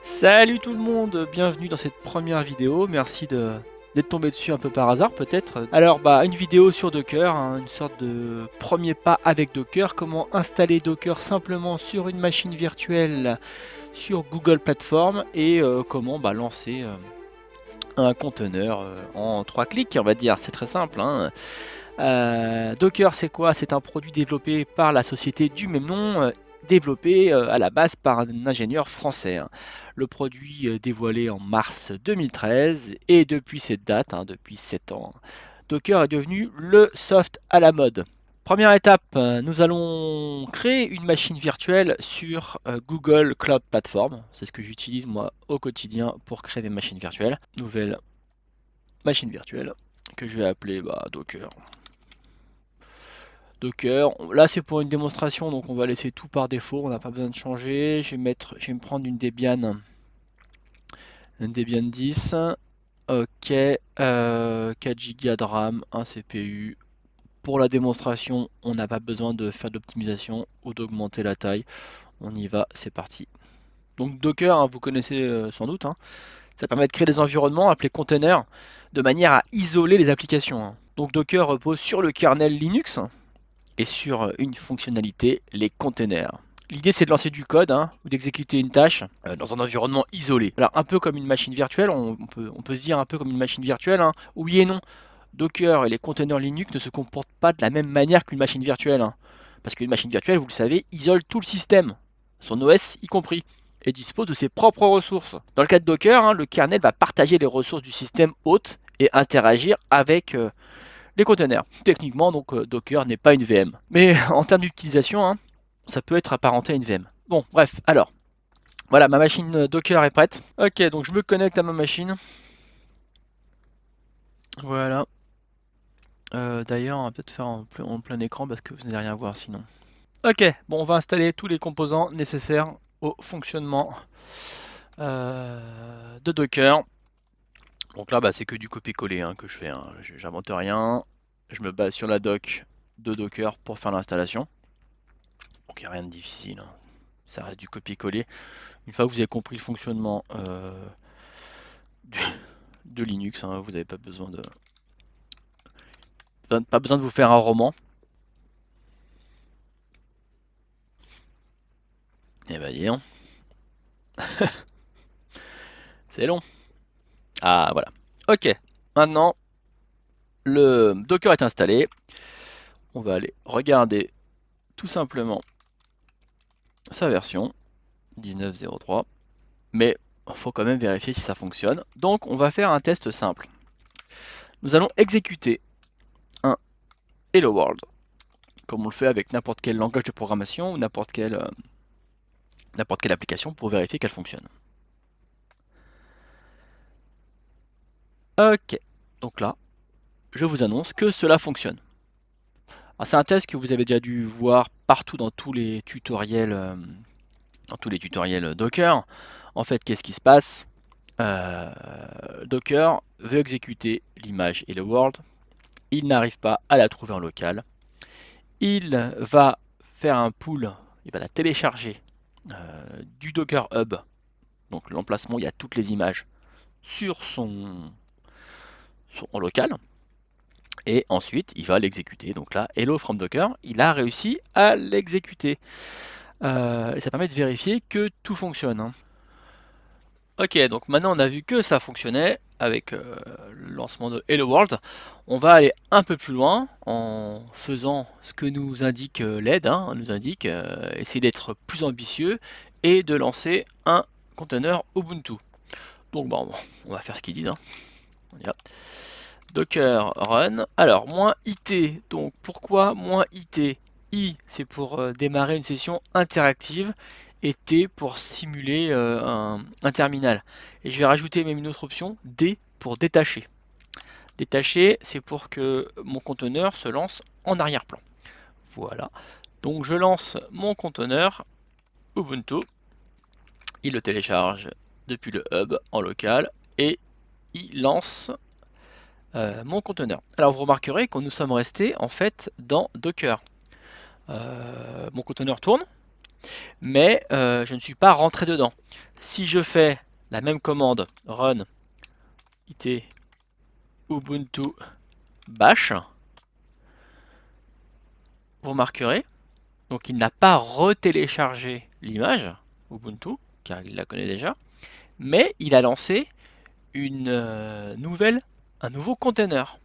Salut tout le monde, bienvenue dans cette première vidéo, merci d'être tombé dessus un peu par hasard peut-être. Alors une vidéo sur Docker, hein, une sorte de premier pas avec Docker, comment installer Docker simplement sur une machine virtuelle sur Google Platform et comment lancer un conteneur en 3 clics on va dire, c'est très simple. Hein. Docker, c'est quoi? C'est un produit développé par la société du même nom, développé à la base par un ingénieur français. Hein. Le produit dévoilé en mars 2013 et depuis cette date, hein, depuis 7 ans, Docker est devenu le soft à la mode. Première étape, nous allons créer une machine virtuelle sur Google Cloud Platform. C'est ce que j'utilise moi au quotidien pour créer des machines virtuelles. Nouvelle machine virtuelle que je vais appeler Docker. Docker, là c'est pour une démonstration, donc on va laisser tout par défaut, on n'a pas besoin de changer. Je vais me prendre une Debian 10, ok, 4 Go de RAM, un CPU. Pour la démonstration, on n'a pas besoin de faire d'optimisation ou d'augmenter la taille. On y va, c'est parti. Donc Docker, hein, vous connaissez sans doute, hein, ça permet de créer des environnements appelés containers de manière à isoler les applications. Hein. Donc Docker repose sur le kernel Linux, et sur une fonctionnalité, les containers. L'idée c'est de lancer du code hein, ou d'exécuter une tâche dans un environnement isolé. Alors un peu comme une machine virtuelle, on peut se dire un peu comme une machine virtuelle, hein. Oui et non. Docker et les containers Linux ne se comportent pas de la même manière qu'une machine virtuelle. Hein. Parce qu'une machine virtuelle, vous le savez, isole tout le système, son OS y compris, et dispose de ses propres ressources. Dans le cas de Docker, hein, le kernel va partager les ressources du système hôte et interagir avec les containers. Techniquement, donc Docker n'est pas une VM. Mais en termes d'utilisation, hein, ça peut être apparenté à une VM. Bon, bref, alors, voilà, ma machine Docker est prête. Ok, donc je me connecte à ma machine. Voilà. D'ailleurs, on va peut-être faire en plein écran parce que vous n'allez rien voir sinon. Ok, bon, on va installer tous les composants nécessaires au fonctionnement de Docker. Donc là, c'est que du copier-coller hein, que je fais. Hein. J'invente rien. Je me base sur la doc de Docker pour faire l'installation. Donc il n'y a rien de difficile. Hein. Ça reste du copier-coller. Une fois que vous avez compris le fonctionnement de Linux, hein, vous n'avez pas besoin de vous faire un roman. Et bah dis donc, c'est long. Ah voilà. Ok, maintenant le Docker est installé. On va aller regarder tout simplement sa version 19.03. Mais il faut quand même vérifier si ça fonctionne. Donc on va faire un test simple. Nous allons exécuter un Hello World, comme on le fait avec n'importe quel langage de programmation ou n'importe quelle application pour vérifier qu'elle fonctionne. Ok, donc là, je vous annonce que cela fonctionne. C'est un test que vous avez déjà dû voir partout dans tous les tutoriels Docker. En fait, qu'est-ce qui se passe? Docker veut exécuter l'image Hello World. Il n'arrive pas à la trouver en local. Il va faire un pull, il va la télécharger du Docker Hub, donc l'emplacement où il y a toutes les images sur en local. Et ensuite, il va l'exécuter. Donc là, Hello from Docker, il a réussi à l'exécuter. Et ça permet de vérifier que tout fonctionne. Hein. Ok, donc maintenant on a vu que ça fonctionnait avec le lancement de Hello World. On va aller un peu plus loin en faisant ce que nous indique l'aide, hein, nous indique essayer d'être plus ambitieux et de lancer un conteneur Ubuntu. Donc on va faire ce qu'ils disent. Hein. On y va. Docker run. Alors, moins IT. Donc, pourquoi moins IT? I, c'est pour démarrer une session interactive et T pour simuler un terminal. Et je vais rajouter même une autre option, D pour détacher. Détacher, c'est pour que mon conteneur se lance en arrière-plan. Voilà. Donc, je lance mon conteneur Ubuntu. Il le télécharge depuis le hub en local et il lance mon conteneur. Alors vous remarquerez que nous sommes restés en fait dans Docker. Mon conteneur tourne, mais je ne suis pas rentré dedans. Si je fais la même commande run it ubuntu bash, vous remarquerez, donc il n'a pas retéléchargé l'image Ubuntu, car il la connaît déjà, mais il a lancé un nouveau container,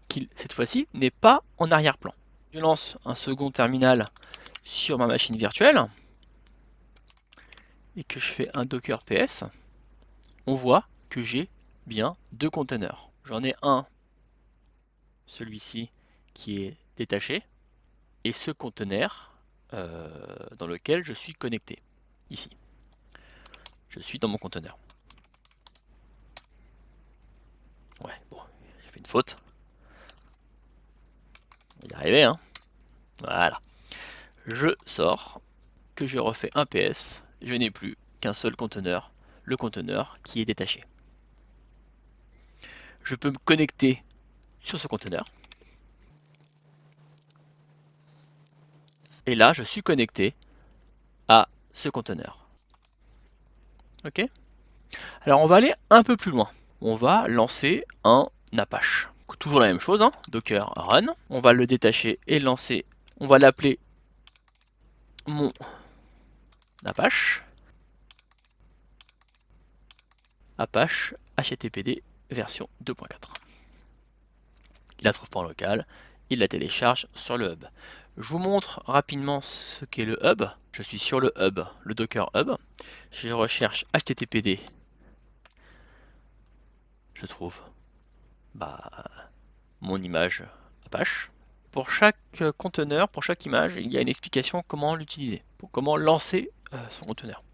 qui cette fois-ci n'est pas en arrière-plan. Je lance un second terminal sur ma machine virtuelle, et que je fais un docker ps, on voit que j'ai bien deux containers. J'en ai un, celui-ci, qui est détaché, et ce conteneur dans lequel je suis connecté, ici. Je suis dans mon conteneur. Ouais, bon, j'ai fait une faute. On va y arriver, hein. Voilà. Je sors, que je refais un PS, je n'ai plus qu'un seul conteneur, le conteneur qui est détaché. Je peux me connecter sur ce conteneur. Et là, je suis connecté à ce conteneur. Ok? Alors, on va aller un peu plus loin. On va lancer un Apache. Toujours la même chose, hein, Docker run. On va le détacher et lancer. On va l'appeler mon Apache. Apache HTTPD version 2.4. Il la trouve pas en local, il la télécharge sur le hub. Je vous montre rapidement ce qu'est le hub. Je suis sur le hub, le Docker hub. Je recherche HTTPD. Je trouve mon image Apache. Pour chaque conteneur, pour chaque image, il y a une explication comment l'utiliser, pour comment lancer son conteneur.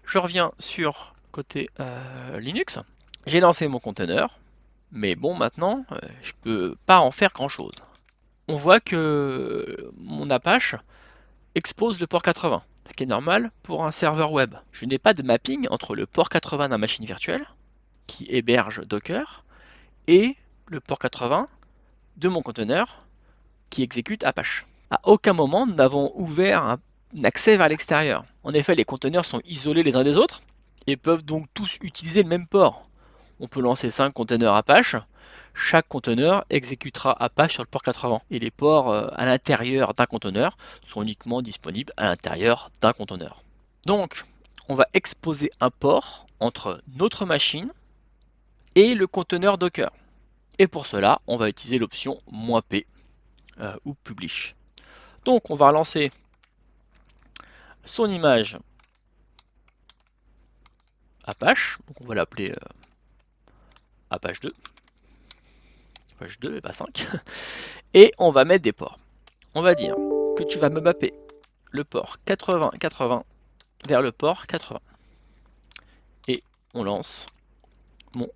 Je reviens sur côté Linux. J'ai lancé mon conteneur, mais bon, maintenant, je peux pas en faire grand chose. On voit que mon Apache expose le port 80, ce qui est normal pour un serveur web. Je n'ai pas de mapping entre le port 80 d'un machine virtuelle, qui héberge Docker, et le port 80 de mon conteneur, qui exécute Apache. À aucun moment, nous n'avons ouvert un accès vers l'extérieur. En effet, les conteneurs sont isolés les uns des autres, et peuvent donc tous utiliser le même port. On peut lancer 5 conteneurs Apache, chaque conteneur exécutera Apache sur le port 80. Et les ports à l'intérieur d'un conteneur sont uniquement disponibles à l'intérieur d'un conteneur. Donc, on va exposer un port entre notre machine et le conteneur Docker. Et pour cela, on va utiliser l'option "-p" ou publish. Donc, on va relancer son image Apache. Donc, on va l'appeler Apache 2. Apache 2 et pas 5. Et on va mettre des ports. On va dire que tu vas me mapper le port 80-80 vers le port 80. Et on lance mon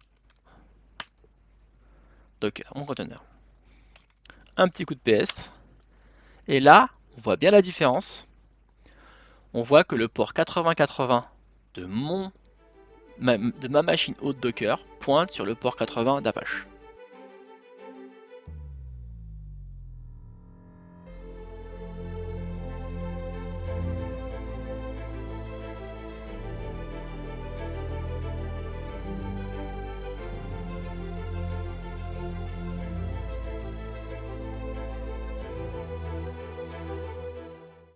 Docker, mon conteneur. Un petit coup de PS. Et là, on voit bien la différence. On voit que le port 80-80 de ma machine haute Docker pointe sur le port 80 d'Apache.